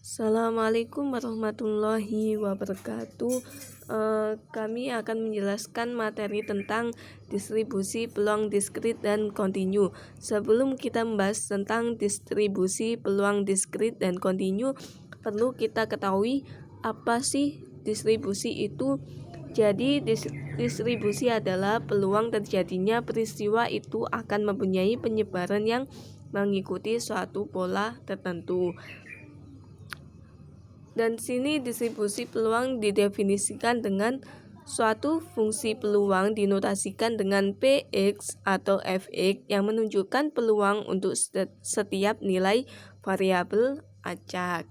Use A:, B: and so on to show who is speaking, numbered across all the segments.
A: Assalamualaikum warahmatullahi wabarakatuh. Kami akan menjelaskan materi tentang distribusi peluang diskrit dan kontinu. Sebelum kita membahas tentang distribusi peluang diskrit dan kontinu, perlu kita ketahui apa sih distribusi itu. Jadi distribusi adalah peluang terjadinya peristiwa itu akan mempunyai penyebaran yang mengikuti suatu pola tertentu. Dan sini distribusi peluang didefinisikan dengan suatu fungsi peluang dinotasikan dengan Px atau Fx yang menunjukkan peluang untuk setiap nilai variabel acak.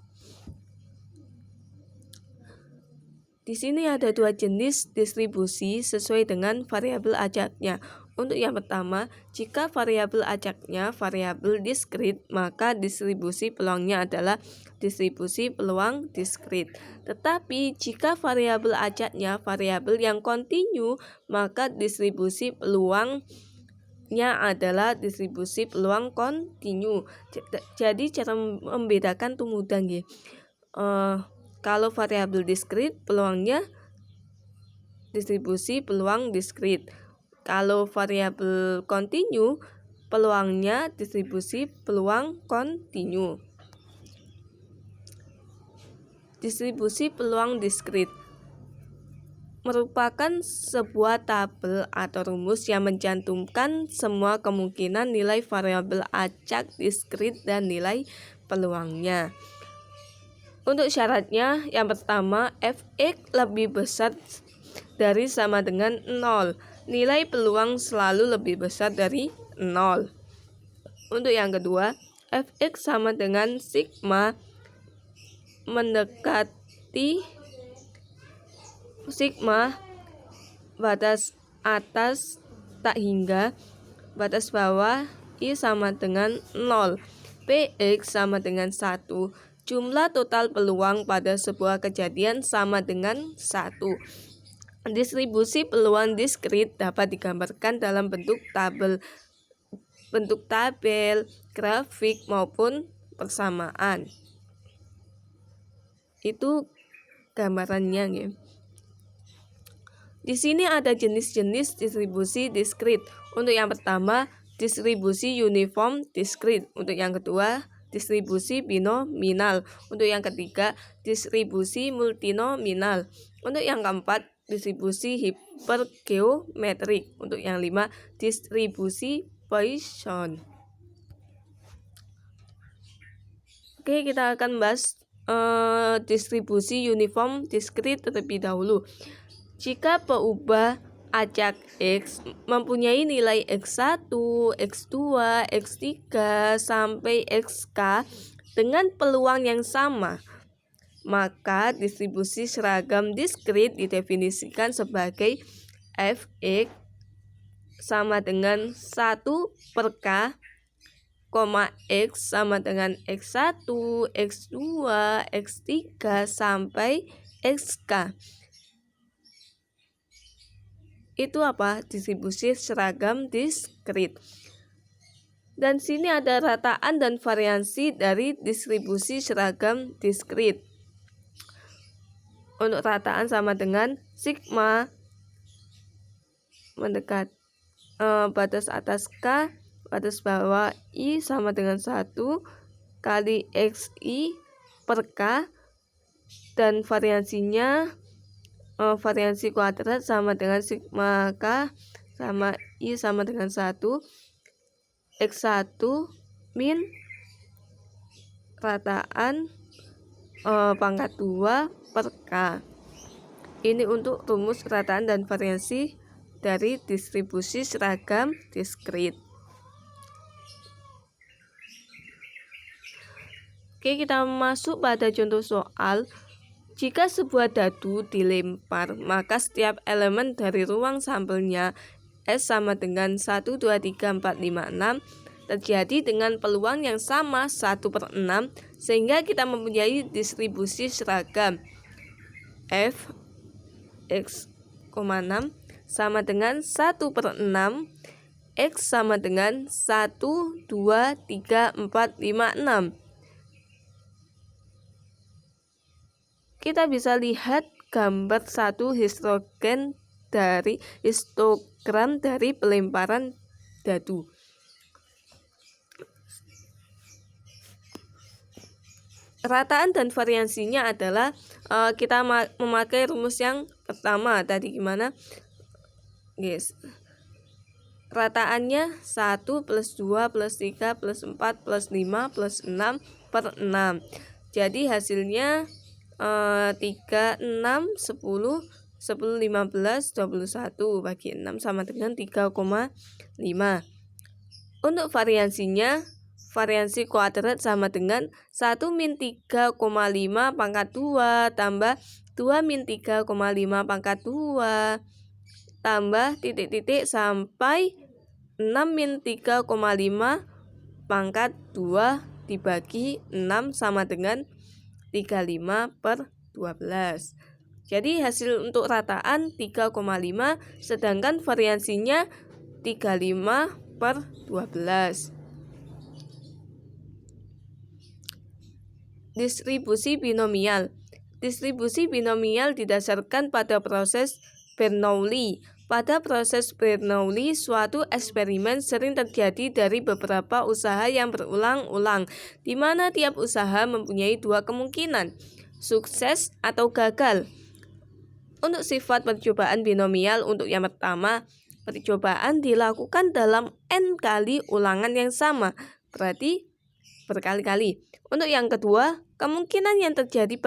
A: Di sini ada dua jenis distribusi sesuai dengan variabel acaknya. Untuk yang pertama, jika variabel acaknya variabel diskrit, maka distribusi peluangnya adalah distribusi peluang diskrit. Tetapi jika variabel acaknya variabel yang kontinu, maka distribusi peluangnya adalah distribusi peluang kontinu. Jadi cara membedakan itu mudah nggih. Kalau variabel diskrit peluangnya distribusi peluang diskrit. Kalau variabel kontinu peluangnya distribusi peluang kontinu. Distribusi peluang diskrit merupakan sebuah tabel atau rumus yang mencantumkan semua kemungkinan nilai variabel acak diskrit dan nilai peluangnya. Untuk syaratnya, yang pertama, Fx lebih besar dari sama dengan 0. Nilai peluang selalu lebih besar dari 0. Untuk yang kedua, Fx sama dengan sigma mendekati sigma batas atas tak hingga batas bawah I sama dengan 0. Px sama dengan 1. Jumlah total peluang pada sebuah kejadian sama dengan 1. Distribusi peluang diskrit dapat digambarkan dalam bentuk tabel, grafik maupun persamaan. Itu gambarannya ya. Di sini ada jenis-jenis distribusi diskrit. Untuk yang pertama, distribusi uniform diskrit. Untuk yang kedua, distribusi binominal. Untuk yang ketiga, distribusi multinominal. Untuk yang keempat, distribusi hipergeometrik. Untuk yang lima, distribusi Poisson. Oke, kita akan bahas distribusi uniform diskrit terlebih dahulu. Jika peubah acak X mempunyai nilai X1, X2, X3 sampai Xk dengan peluang yang sama, maka distribusi seragam diskrit didefinisikan sebagai Fx sama dengan 1 per K, X sama dengan X1, X2, X3 sampai Xk. Itu apa? Distribusi seragam diskrit. Dan sini ada rataan dan variansi dari distribusi seragam diskrit. Untuk rataan sama dengan sigma mendekat batas atas K, batas bawah I sama dengan 1 kali Xi per K, dan variansinya variansi kuadrat sama dengan sigma K sama I sama dengan 1 X1 min rataan pangkat 2 per K. Ini untuk rumus rataan dan variansi dari distribusi seragam diskrit. Oke, kita masuk pada contoh soal. Jika sebuah dadu dilempar, maka setiap elemen dari ruang sampelnya S sama dengan 1, 2, 3, 4, 5, 6 terjadi dengan peluang yang sama 1 per 6, sehingga kita mempunyai distribusi seragam F X, 6 sama dengan 1 per 6, X sama dengan 1, 2, 3, 4, 5, 6. kita bisa lihat gambar satu histogram dari pelemparan dadu. Rataan dan variansinya adalah kita memakai rumus yang pertama tadi gimana? Yes. Rataannya 1 plus 2 plus 3 plus 4 plus 5 plus 6 per 6. Jadi hasilnya 3, 6, 10, 10, 15, 21 bagi 6 sama dengan 3,5. Untuk variansinya, variansi kuadrat sama dengan 1 min 3,5 pangkat 2 tambah 2 min 3,5 pangkat 2 tambah titik-titik sampai 6 min 3,5 pangkat 2 dibagi 6 sama dengan 35 per 12. Jadi hasil untuk rataan 3,5 sedangkan variansinya 35 per 12. Distribusi binomial. Distribusi binomial didasarkan pada proses Bernoulli. Pada proses Bernoulli, suatu eksperimen sering terjadi dari beberapa usaha yang berulang-ulang, di mana tiap usaha mempunyai dua kemungkinan, sukses atau gagal. Untuk sifat percobaan binomial, untuk yang pertama, percobaan dilakukan dalam n kali ulangan yang sama, berarti berkali-kali. Untuk yang kedua, kemungkinan yang terjadi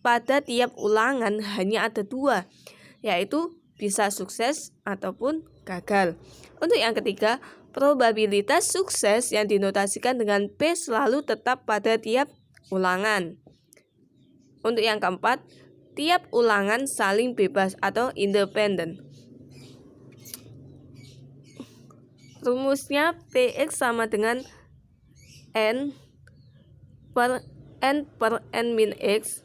A: pada tiap ulangan hanya ada dua, yaitu bisa sukses ataupun gagal. Untuk yang ketiga, probabilitas sukses yang dinotasikan dengan P selalu tetap pada tiap ulangan. Untuk yang keempat, tiap ulangan saling bebas atau independen. Rumusnya Px sama dengan n per n min x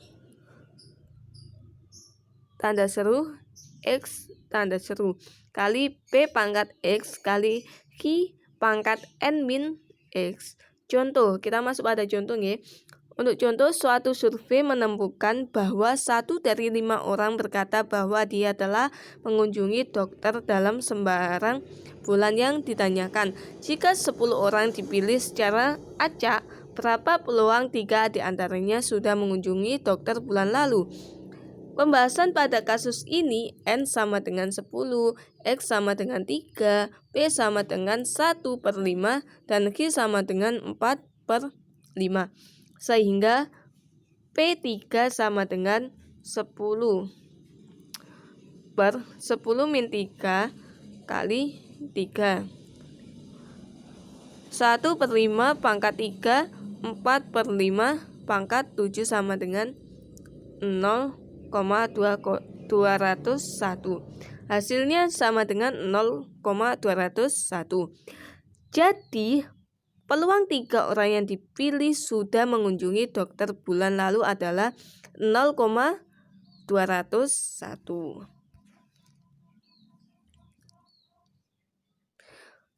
A: tanda seru x tanda seru kali p pangkat x kali q pangkat n min x. Contoh, kita masuk pada contoh ya. Untuk contoh, suatu survei menemukan bahwa 1 dari 5 orang berkata bahwa dia telah mengunjungi dokter dalam sembarang bulan yang ditanyakan. Jika 10 orang dipilih secara acak, berapa peluang 3 di antaranya sudah mengunjungi dokter bulan lalu? Pembahasan pada kasus ini, N sama dengan 10, X sama dengan 3, P sama dengan 1 per 5, dan Q sama dengan 4 per 5. Sehingga P3 sama dengan 10 per 10 min 3 kali 3. 1 per 5 pangkat 3, 4 per 5 pangkat 7 sama dengan 0,201. Hasilnya sama dengan 0,201. Jadi peluang 3 orang yang dipilih sudah mengunjungi dokter bulan lalu adalah 0,201.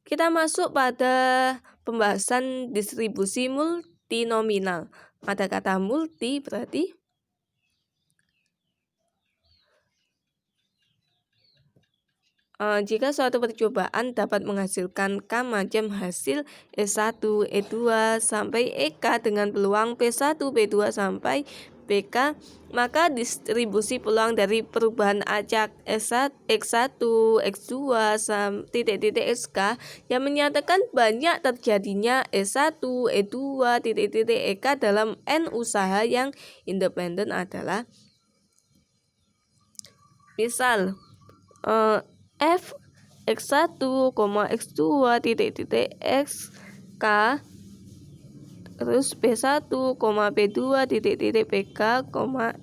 A: Kita masuk pada pembahasan distribusi multinominal. Ada kata multi berarti jika suatu percobaan dapat menghasilkan K macam hasil E1, E2 sampai EK dengan peluang P1, P2 sampai PK, maka distribusi peluang dari perubahan acak X1, X2, titik-titik SK yang menyatakan banyak terjadinya E1, E2, titik-titik EK dalam N usaha yang independen adalah misal F X1, X2, titik-titik XK terus P1, P2, titik-titik PK,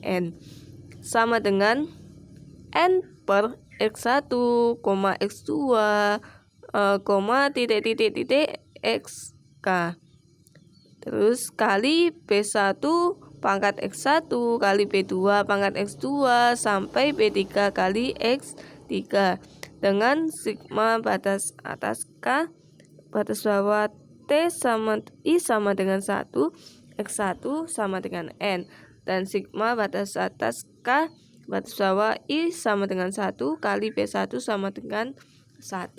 A: N sama dengan N per X1, X2, titik-titik XK terus kali P1 pangkat X1 kali P2 pangkat X2 sampai P3 kali X3 dengan sigma batas atas K batas bawah T sama I sama dengan 1, X1 sama dengan N. dan sigma batas atas K batas bawah I sama dengan 1 kali P1 sama dengan 1.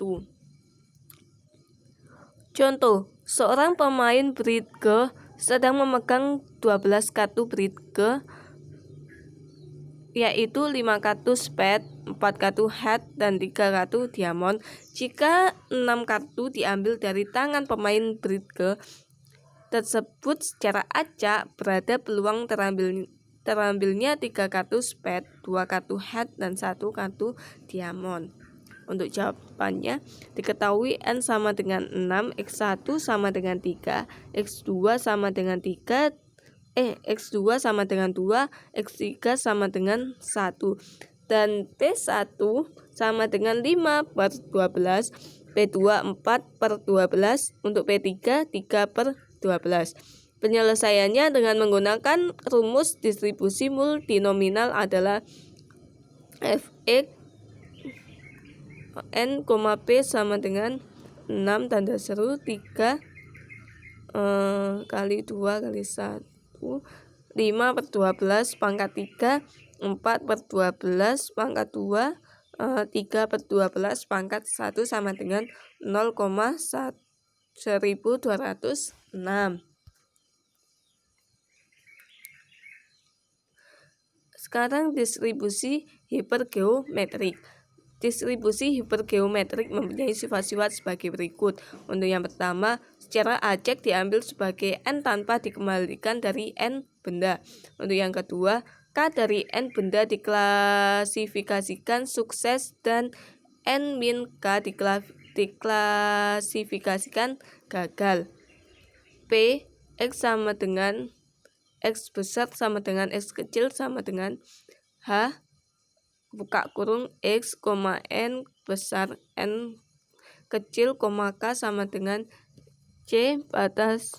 A: Contoh, seorang pemain bridge sedang memegang 12 kartu bridge, yaitu 5 kartu spade, 4 kartu head, dan 3 kartu diamond. Jika 6 kartu diambil dari tangan pemain bridge tersebut secara acak, berada peluang terambilnya 3 kartu spade, 2 kartu head, dan 1 kartu diamond. Untuk jawabannya, diketahui N sama dengan 6, X1 sama dengan 3, X2 sama dengan 3, X2 sama dengan 2, X3 sama dengan 1, dan P1 sama dengan 5 per 12, P2 4 per 12, untuk P3 3 per 12. Penyelesaiannya dengan menggunakan rumus distribusi multinominal adalah Fx N, P sama dengan 6 tanda seru 3 kali 2 kali 1, 5 per 12 pangkat 3, 4 per 12 pangkat 2, 3 per 12 pangkat 1 sama dengan 0,1206. Sekarang distribusi hipergeometrik. Distribusi hipergeometrik mempunyai sifat-sifat sebagai berikut. Untuk yang pertama, secara acak diambil sebagai N tanpa dikembalikan dari N benda. Untuk yang kedua, K dari N benda diklasifikasikan sukses dan N-K diklasifikasikan gagal. P, X sama dengan X besar sama dengan X kecil sama dengan H buka kurung X, N besar N kecil, K sama dengan C batas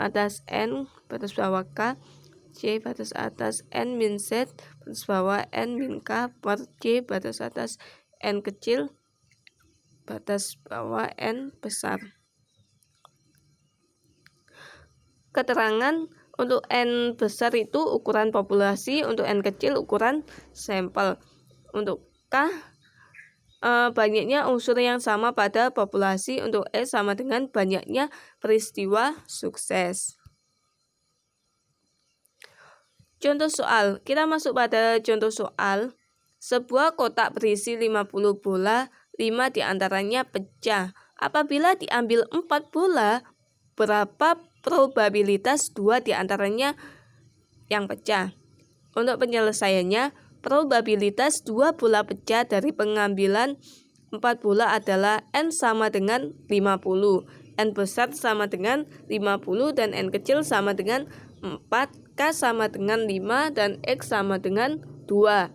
A: atas N batas bawah K, C batas atas N min Z batas bawah N min K per C batas atas N kecil batas bawah N besar. Keterangan untuk N besar itu ukuran populasi, untuk N kecil ukuran sampel. Untuk K, banyaknya unsur yang sama pada populasi. Untuk S sama dengan banyaknya peristiwa sukses. Contoh soal, kita masuk pada contoh soal. Sebuah kotak berisi 50 bola, 5 diantaranya pecah. Apabila diambil 4 bola, berapa probabilitas 2 diantaranya yang pecah? Untuk penyelesaiannya, probabilitas 2 bola pecah dari pengambilan 4 bola adalah N sama dengan 50. N besar sama dengan 50 dan N kecil sama dengan 4, K sama dengan 5 dan X sama dengan 2.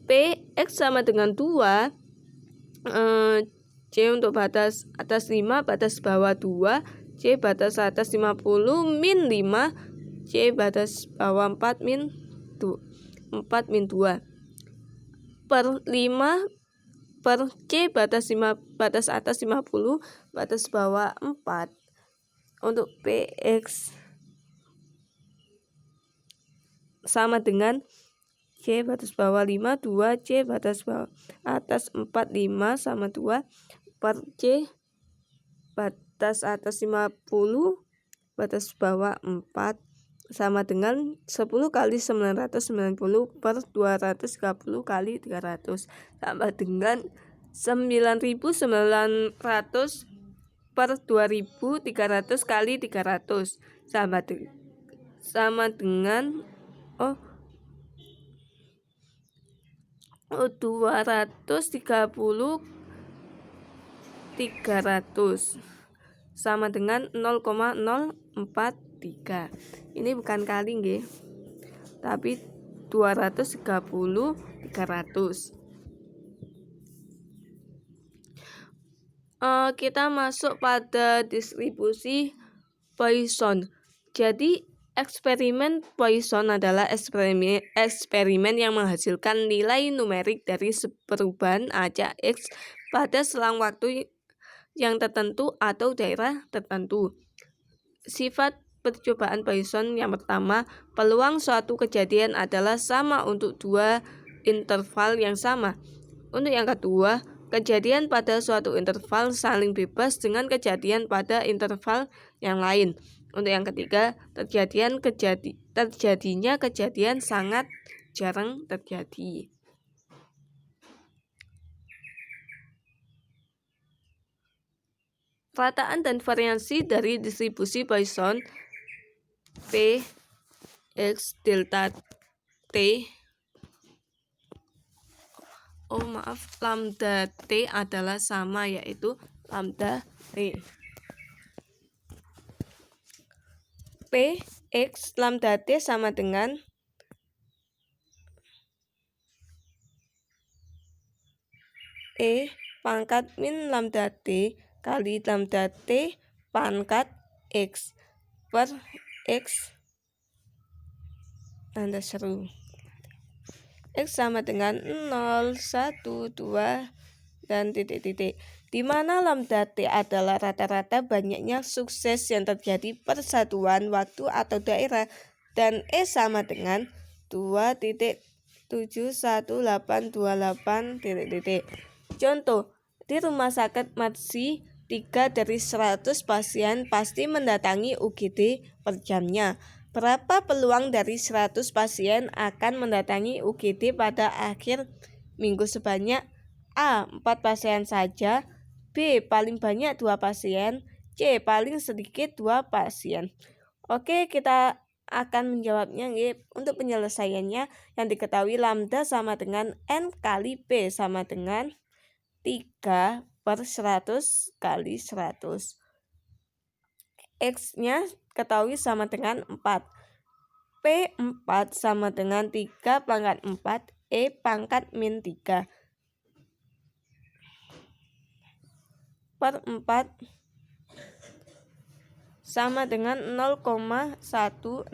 A: P, X sama dengan 2, C untuk batas atas 5, batas bawah 2, C batas atas 50 min 5, C batas bawah 4 min 2 per 5 per C batas atas 50 batas bawah 4. Untuk PX sama dengan C batas bawah 5 2, C batas bawah atas 4 5 sama 2 per C batas atas 50 batas bawah 4 sama dengan 10 kali 990 per 230 kali 300 sama dengan 9.900 per 2.300 kali 300 sama dengan 230 300 sama dengan 0,043. Ini bukan kali nggih, tapi 230 300. Kita masuk pada distribusi Poisson. Jadi eksperimen Poisson adalah eksperimen yang menghasilkan nilai numerik dari perubahan acak X pada selang waktu yang tertentu atau daerah tertentu. Sifat percobaan Poisson yang pertama, peluang suatu kejadian adalah sama untuk dua interval yang sama. Untuk yang kedua, kejadian pada suatu interval saling bebas dengan kejadian pada interval yang lain. Untuk yang ketiga, terjadinya kejadian sangat jarang terjadi. Rataan dan variansi dari distribusi Poisson P X delta T lambda T adalah sama, yaitu lambda T. P X lambda T sama dengan E pangkat min lambda T kali lambda T pangkat X per X tanda seru. X sama dengan 0, 1, 2, dan titik-titik. Di mana lambda T adalah rata-rata banyaknya sukses yang terjadi per satuan waktu atau daerah, dan E sama dengan 2.71828 titik-titik. Contoh, di rumah sakit Matsy 3 dari 100 pasien pasti mendatangi UGD per jamnya. Berapa peluang dari 100 pasien akan mendatangi UGD pada akhir minggu? Sebanyak A. 4 pasien saja, B. paling banyak 2 pasien, C. paling sedikit 2 pasien. Oke, kita akan menjawabnya. Untuk penyelesaiannya, yang diketahui lambda sama dengan N kali P sama dengan 3 per 100 kali 100. X-nya ketahui sama dengan 4. P4 sama dengan 3 pangkat 4 E pangkat min 3 per 4 sama dengan 0,1680.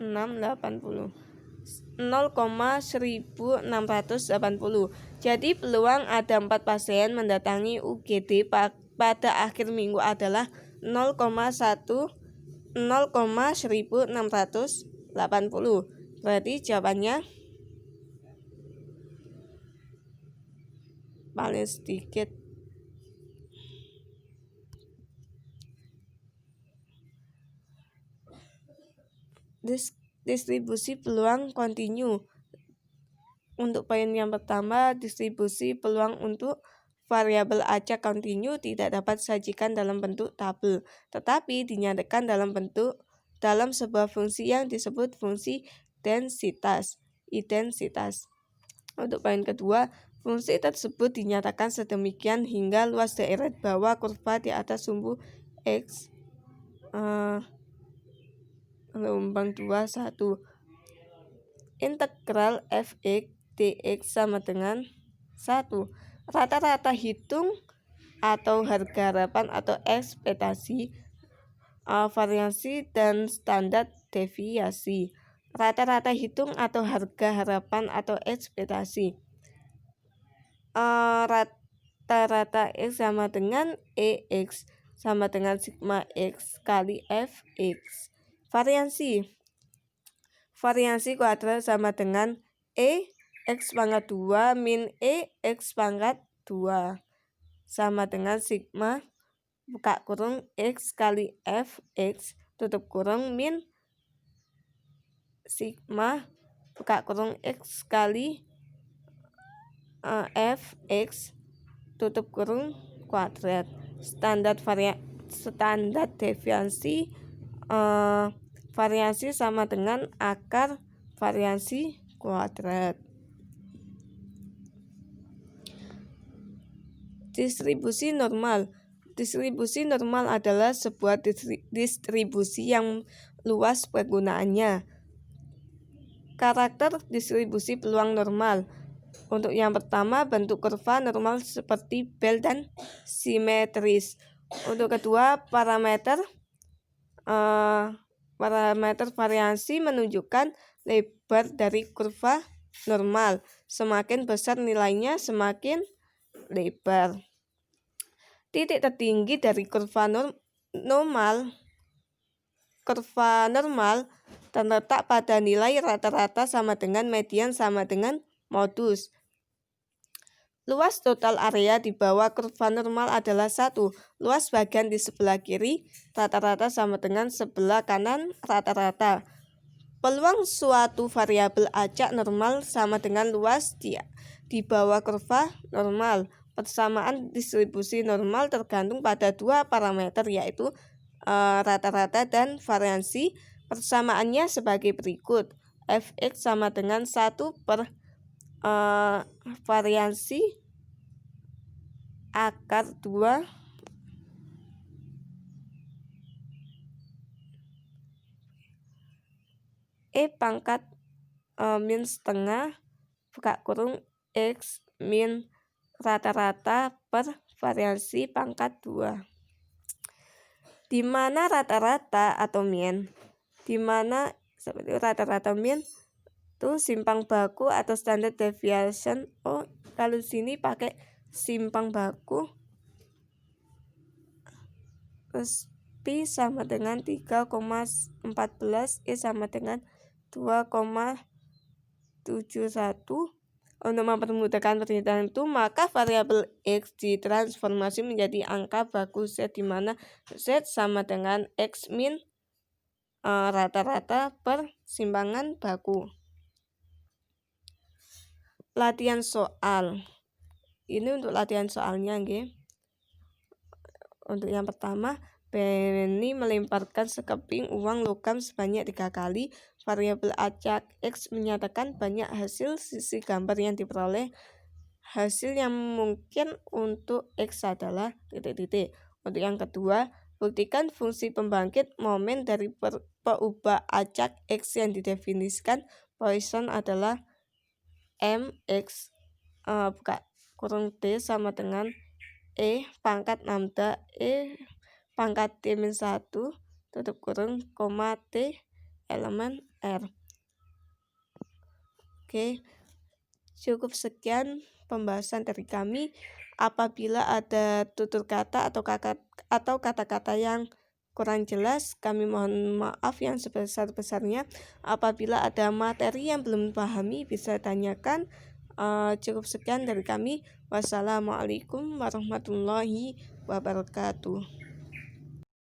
A: Jadi peluang ada 4 pasien mendatangi UGD pada akhir minggu adalah 0,1680. Berarti jawabannya paling sedikit. Distribusi peluang kontinu. Untuk poin yang pertama, distribusi peluang untuk variabel acak kontinu tidak dapat disajikan dalam bentuk tabel, tetapi dinyatakan dalam sebuah fungsi yang disebut fungsi densitas. Untuk poin kedua, fungsi tersebut dinyatakan sedemikian hingga luas daerah bawah kurva di atas sumbu X gelombang 21. Integral fx dx sama dengan 1. Rata-rata hitung atau harga harapan atau ekspektasi, variansi dan standar deviasi. Rata-rata hitung atau harga harapan atau ekspektasi. Rata-rata X sama dengan EX sama dengan sigma X kali Fx. Variansi kuadrat sama dengan E X pangkat 2 min E X pangkat 2 sama dengan sigma buka kurung X kali Fx tutup kurung min sigma buka kurung X kali Fx tutup kurung kuadrat. Standar deviasi variansi sama dengan akar variansi kuadrat. Distribusi normal. Distribusi normal adalah sebuah distribusi yang luas penggunaannya. Karakter distribusi peluang normal. Untuk yang pertama, bentuk kurva normal seperti bel dan simetris. Untuk kedua, parameter variansi menunjukkan lebar dari kurva normal. Semakin besar nilainya, semakin lebar. Titik tertinggi dari kurva normal kurva normal terletak pada nilai rata-rata sama dengan median sama dengan modus. Luas total area di bawah kurva normal adalah 1. Luas bagian di sebelah kiri rata-rata sama dengan sebelah kanan rata-rata. Peluang suatu variabel acak normal sama dengan luas di bawah kurva normal. Persamaan distribusi normal tergantung pada dua parameter, yaitu rata-rata dan variansi. Persamaannya sebagai berikut. Fx sama dengan 1 per variansi akar 2 pangkat min setengah buka kurung x min rata-rata per variansi pangkat 2. Di mana rata-rata atau min, di mana seperti rata-rata min itu simpang baku atau standard deviation. Lalu sini pakai simpang baku. Terus pi sama dengan 3,14, sama dengan 2,71. Untuk mempermudahkan perhitungan itu, maka variabel x ditransformasi menjadi angka baku z, di mana z sama dengan x min rata-rata per simpangan baku. Latihan soal. Ini untuk latihan soalnya, nggih. Untuk yang pertama, Benny melemparkan sekeping uang logam sebanyak 3 kali. Variabel acak X menyatakan banyak hasil sisi gambar yang diperoleh. Hasil yang mungkin untuk X adalah titik-titik. Untuk yang kedua, buktikan fungsi pembangkit momen dari peubah acak X yang didefinisikan Poisson adalah mx buka kurung t sama dengan pangkat lambda pangkat t-1 tutup kurung koma t elemen r. Oke, cukup sekian pembahasan dari kami. Apabila ada tutur kata atau kata-kata yang kurang jelas, kami mohon maaf yang sebesar-besarnya. Apabila ada materi yang belum pahami, bisa tanyakan. Cukup sekian dari kami. Wassalamualaikum warahmatullahi wabarakatuh.